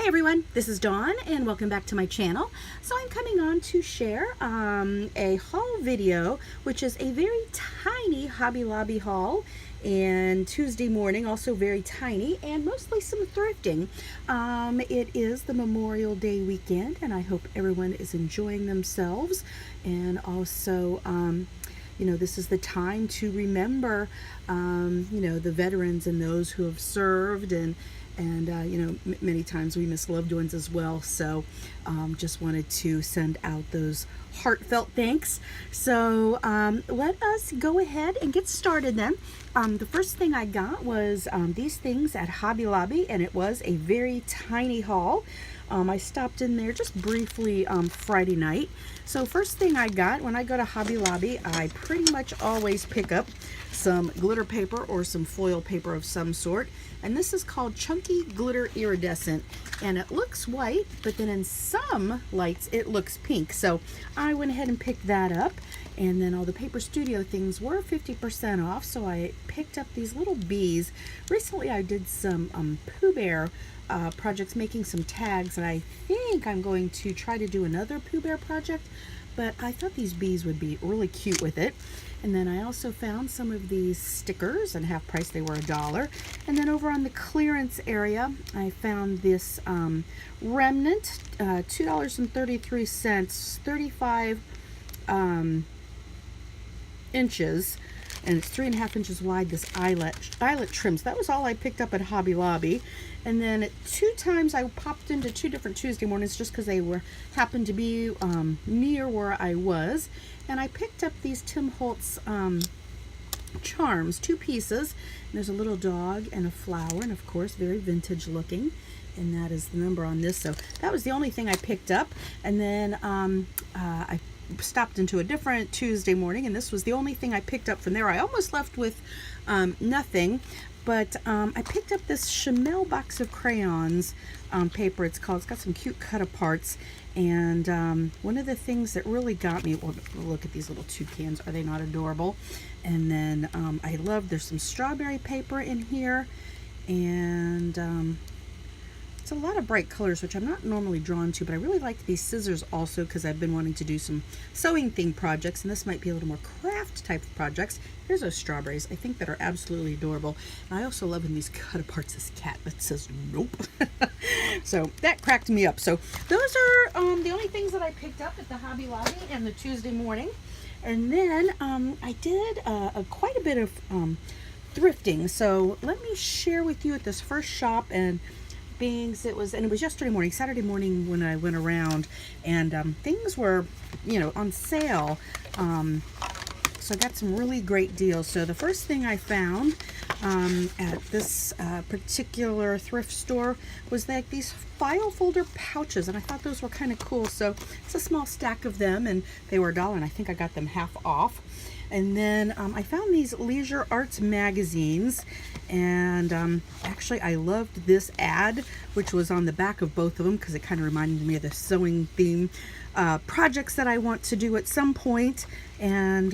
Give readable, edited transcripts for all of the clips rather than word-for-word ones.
Hi everyone, this is Dawn and welcome back to my channel. So I'm coming on to share a haul video, which is a very tiny Hobby Lobby haul, and Tuesday morning, also very tiny, and mostly some thrifting. It is the Memorial Day weekend and I hope everyone is enjoying themselves, and also you know, this is the time to remember you know, the veterans and those who have served, and you know, many times we miss loved ones as well. So just wanted to send out those heartfelt thanks. So let us go ahead and get started then. The first thing I got was these things at Hobby Lobby, and it was a very tiny haul. I stopped in there just briefly Friday night. So first thing I got when I go to Hobby Lobby, I pretty much always pick up some glitter paper or some foil paper of some sort. And this is called Chunky Glitter Iridescent. And it looks white, but then in some lights it looks pink. So I went ahead and picked that up. And then all the Paper Studio things were 50% off. So I picked up these little bees. Recently I did some Pooh Bear projects, making some tags, and I think I'm going to try to do another Pooh Bear project, but I thought these bees would be really cute with it. And then I also found some of these stickers, and half price they were $1. And then over on the clearance area I found this remnant, $2.33, 35 inches, and it's 3.5 inches wide, this eyelet trims. That was all I picked up at Hobby Lobby. And then two times I popped into two different Tuesday mornings just because they happened to be near where I was. And I picked up these Tim Holtz charms, 2 pieces. And there's a little dog and a flower, and of course very vintage looking. And that is the number on this. So that was the only thing I picked up. And then I stopped into a different Tuesday morning, and this was the only thing I picked up from there. I almost left with nothing, but I picked up this Chamel box of crayons paper. It's got some cute cut-aparts, and one of the things that really got me, well, look at these little toucans. Are they not adorable? And then I love, there's some strawberry paper in here, and it's a lot of bright colors, which I'm not normally drawn to, but I really like these scissors also because I've been wanting to do some sewing theme projects, and this might be a little more craft type of projects. Here's those strawberries, I think, that are absolutely adorable. And I also love in these cut-aparts this cat that says nope. So that cracked me up. So those are the only things that I picked up at the Hobby Lobby and the Tuesday morning. And then I did quite a bit of thrifting. So let me share with you at this first shop, and it was yesterday morning, Saturday morning, when I went around, and things were, you know, on sale. So I got some really great deals. So the first thing I found at this particular thrift store was like these file folder pouches, and I thought those were kind of cool. So it's a small stack of them, and they were $1, and I think I got them half off. And then I found these Leisure Arts magazines, and actually I loved this ad, which was on the back of both of them, because it kind of reminded me of the sewing theme projects that I want to do at some point. And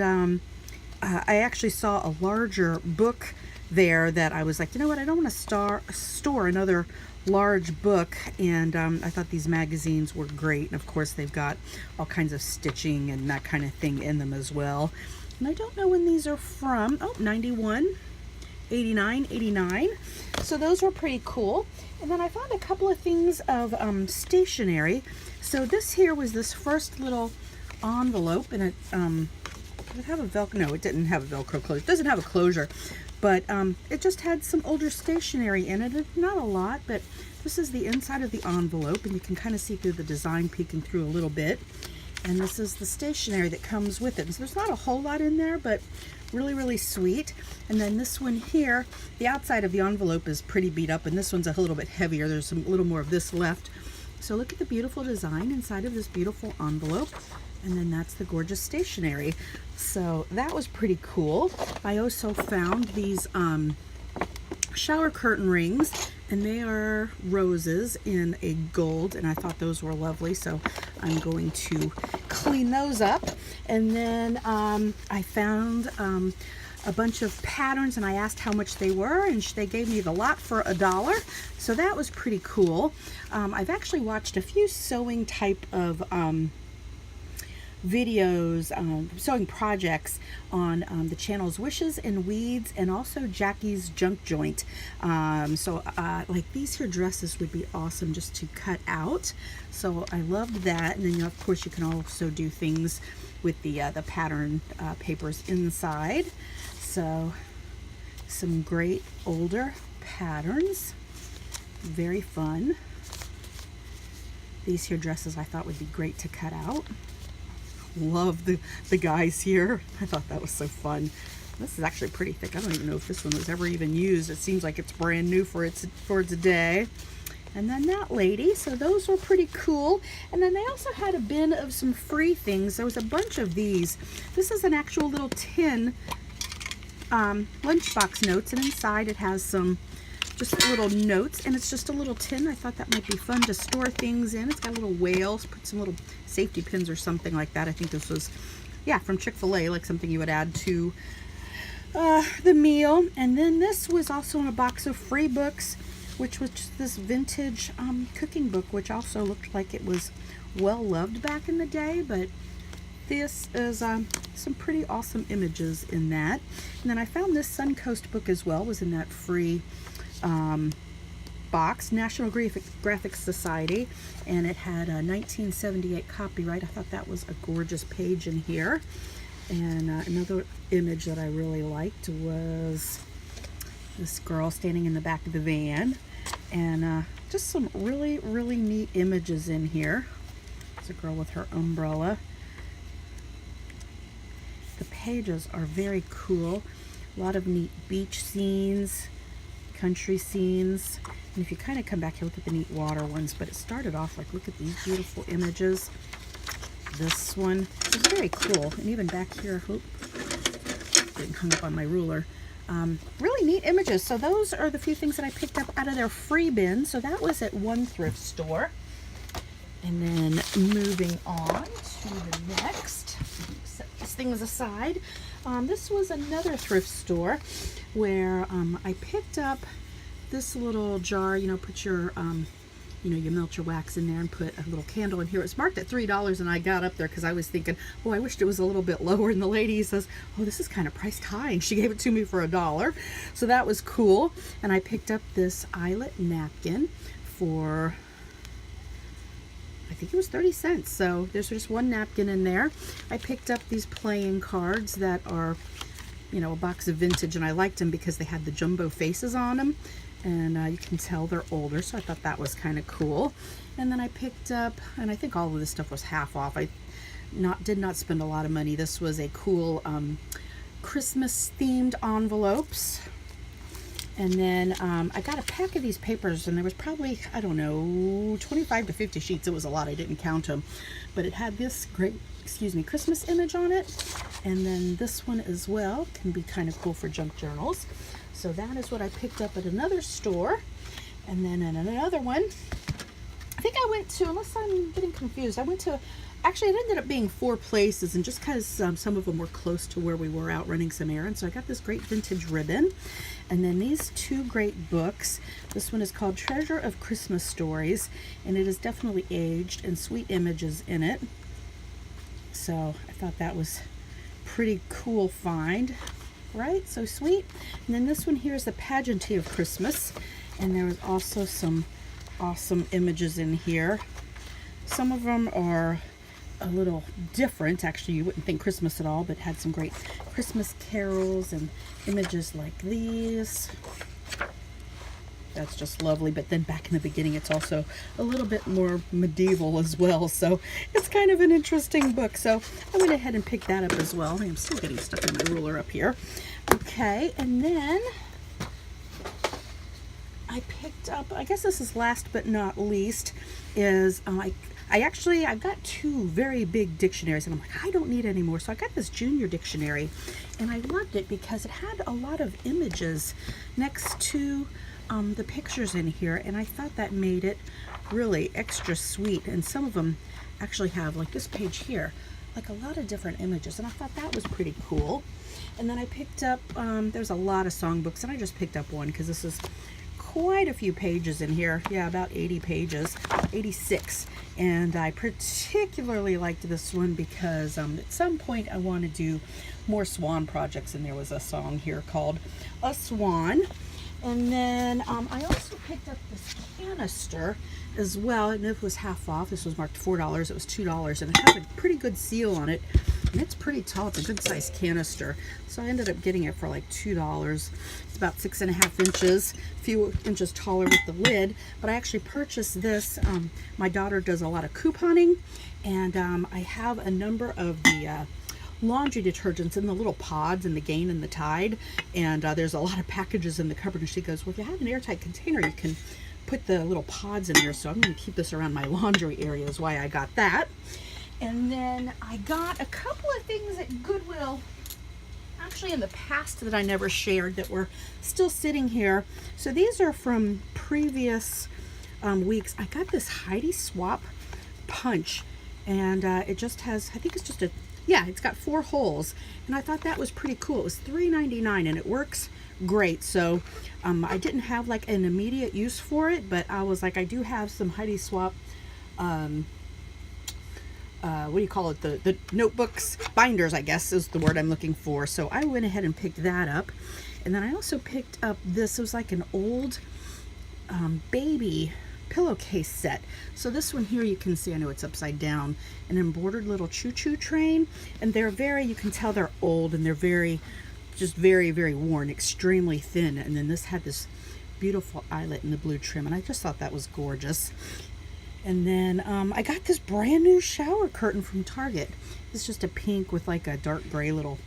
I actually saw a larger book there that I was like, you know what, I don't want to store another large book, and I thought these magazines were great. And of course they've got all kinds of stitching and that kind of thing in them as well. And I don't know when these are from. Oh, 91, 89, 89. So those were pretty cool. And then I found a couple of things of stationery. So this here was this first little envelope, and it did it have a Velcro? No, it didn't have a Velcro closure. It doesn't have a closure, but it just had some older stationery in it. Not a lot, but this is the inside of the envelope, and you can kind of see through the design peeking through a little bit. And this is the stationery that comes with it. And so there's not a whole lot in there, but really, really sweet. And then this one here, the outside of the envelope is pretty beat up, and this one's a little bit heavier. There's a little more of this left. So look at the beautiful design inside of this beautiful envelope. And then that's the gorgeous stationery. So that was pretty cool. I also found these shower curtain rings, and they are roses in a gold, and I thought those were lovely, so I'm going to clean those up. And then I found a bunch of patterns, and I asked how much they were, and they gave me the lot for $1. So that was pretty cool. I've actually watched a few sewing type of videos, sewing projects on the channels Wishes and Weeds, and also Jackie's Junk Joint. Like these here dresses would be awesome just to cut out. So I loved that. And then, you know, of course, you can also do things with the pattern papers inside. So some great older patterns, very fun. These here dresses I thought would be great to cut out. Love the guys here. I thought that was so fun. This is actually pretty thick. I don't even know if this one was ever even used. It seems like it's brand new for its day. And then that lady. So those were pretty cool. And then they also had a bin of some free things. There was a bunch of these. This is an actual little tin lunchbox notes, and inside it has some just little notes, and it's just a little tin. I thought that might be fun to store things in. It's got little whales, put some little safety pins or something like that. I think this was, yeah, from Chick-fil-A, like something you would add to the meal. And then this was also in a box of free books, which was just this vintage cooking book, which also looked like it was well loved back in the day. But this is some pretty awesome images in that. And then I found this Suncoast book as well, was in that free box, National Graphic Society, and it had a 1978 copyright. I thought that was a gorgeous page in here. And another image that I really liked was this girl standing in the back of the van, and just some really neat images in here. There's a girl with her umbrella. The pages are very cool. A lot of neat beach scenes, country scenes, and if you kind of come back here, look at the neat water ones. But it started off like, look at these beautiful images. This one is very cool, and even back here, getting hung up on my ruler. Really neat images. So those are the few things that I picked up out of their free bin. So that was at one thrift store. And then moving on to the next, set these things aside. This was another thrift store where I picked up this little jar. You know, put your, you melt your wax in there and put a little candle in here. It's marked at $3, and I got up there because I was thinking, oh, I wished it was a little bit lower. And the lady says, oh, this is kind of priced high, and she gave it to me for $1. So that was cool. And I picked up this eyelet napkin for, I think it was 30 cents. So there's just one napkin in there. I picked up these playing cards that are, you know, a box of vintage, and I liked them because they had the jumbo faces on them, and you can tell they're older, so I thought that was kind of cool. And then I picked up, and I think all of this stuff was half off. I did not spend a lot of money. This was a cool Christmas themed envelopes. And then I got a pack of these papers, and there was probably, I don't know, 25 to 50 sheets. It was a lot. I didn't count them. But it had this great, Christmas image on it. And then this one as well can be kind of cool for junk journals. So that is what I picked up at another store. And then in another one, I think I went to, unless I'm getting confused, I went to, actually it ended up being 4 places, and just because some of them were close to where we were out running some errands. So I got this great vintage ribbon. And then these 2 great books. This one is called Treasure of Christmas Stories, and it is definitely aged and sweet images in it. So I thought that was pretty cool find, right? So sweet. And then this one here is the Pageantry of Christmas, and there was also some awesome images in here. Some of them are a little different. Actually, you wouldn't think Christmas at all, but had some great Christmas carols and images like these. That's just lovely. But then back in the beginning, it's also a little bit more medieval as well. So it's kind of an interesting book. So I went ahead and picked that up as well. I'm still getting stuck in my ruler up here. Okay, and then I picked up, I guess this is last but not least, is I've got 2 very big dictionaries, and I'm like, I don't need any more. So I got this junior dictionary, and I loved it because it had a lot of images next to the pictures in here, and I thought that made it really extra sweet. And some of them actually have, like this page here, like a lot of different images, and I thought that was pretty cool. And then I picked up, there's a lot of songbooks, and I just picked up one because this is quite a few pages in here. Yeah, about 80 pages, 86. And I particularly liked this one because at some point I want to do more swan projects, and there was a song here called A Swan. And then I also picked up this canister as well, and it was half off. This was marked $4. It was $2, and it had a pretty good seal on it, and it's pretty tall. It's a good sized canister, so I ended up getting it for like $2. It's about 6.5 inches, a few inches taller with the lid. But I actually purchased this. My daughter does a lot of couponing, and I have a number of the laundry detergents in the little pods in the Gain and the Tide, and there's a lot of packages in the cupboard, and she goes, well, if you have an airtight container, you can put the little pods in there. So I'm going to keep this around my laundry area is why I got that. And then I got a couple of things at Goodwill, actually in the past, that I never shared, that were still sitting here. So these are from previous weeks. I got this Heidi Swap punch, and it just has, I think it's just a, yeah, it's got 4 holes, and I thought that was pretty cool. It was $3.99, and it works great. So I didn't have like an immediate use for it, but I was like, I do have some Heidi Swap what do you call it, the notebooks, binders, I guess is the word I'm looking for. So I went ahead and picked that up. And then I also picked up this. It was like an old baby pillowcase set. So this one here, you can see, I know it's upside down, an embroidered little choo-choo train, and they're very, you can tell they're old, and they're very, just very, very worn, extremely thin. And then this had this beautiful eyelet in the blue trim, and I just thought that was gorgeous. And then I got this brand new shower curtain from Target. It's just a pink with like a dark gray little,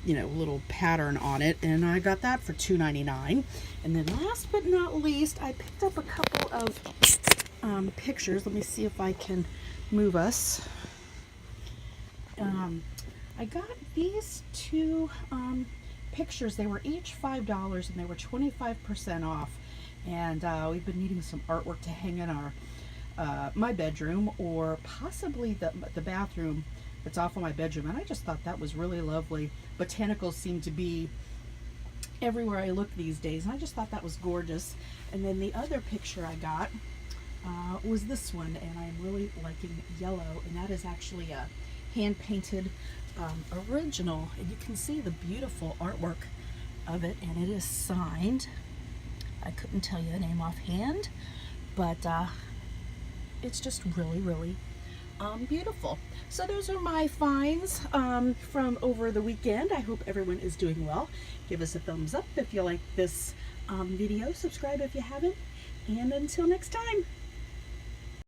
you know, little pattern on it, and I got that for $2.99. And then last but not least, I picked up a couple of pictures. Let me see if I can move us. I got these 2 pictures. They were each $5, and they were 25% off. And we've been needing some artwork to hang in our my bedroom, or possibly the bathroom that's off of my bedroom. And I just thought that was really lovely. Botanicals seem to be everywhere I look these days, and I just thought that was gorgeous. And then the other picture I got was this one, and I'm really liking yellow, and that is actually a hand-painted original, and you can see the beautiful artwork of it, and it is signed. I couldn't tell you the name offhand, but it's just really, really beautiful. So those are my finds from over the weekend. I hope everyone is doing well. Give us a thumbs up if you like this video. Subscribe if you haven't. And until next time.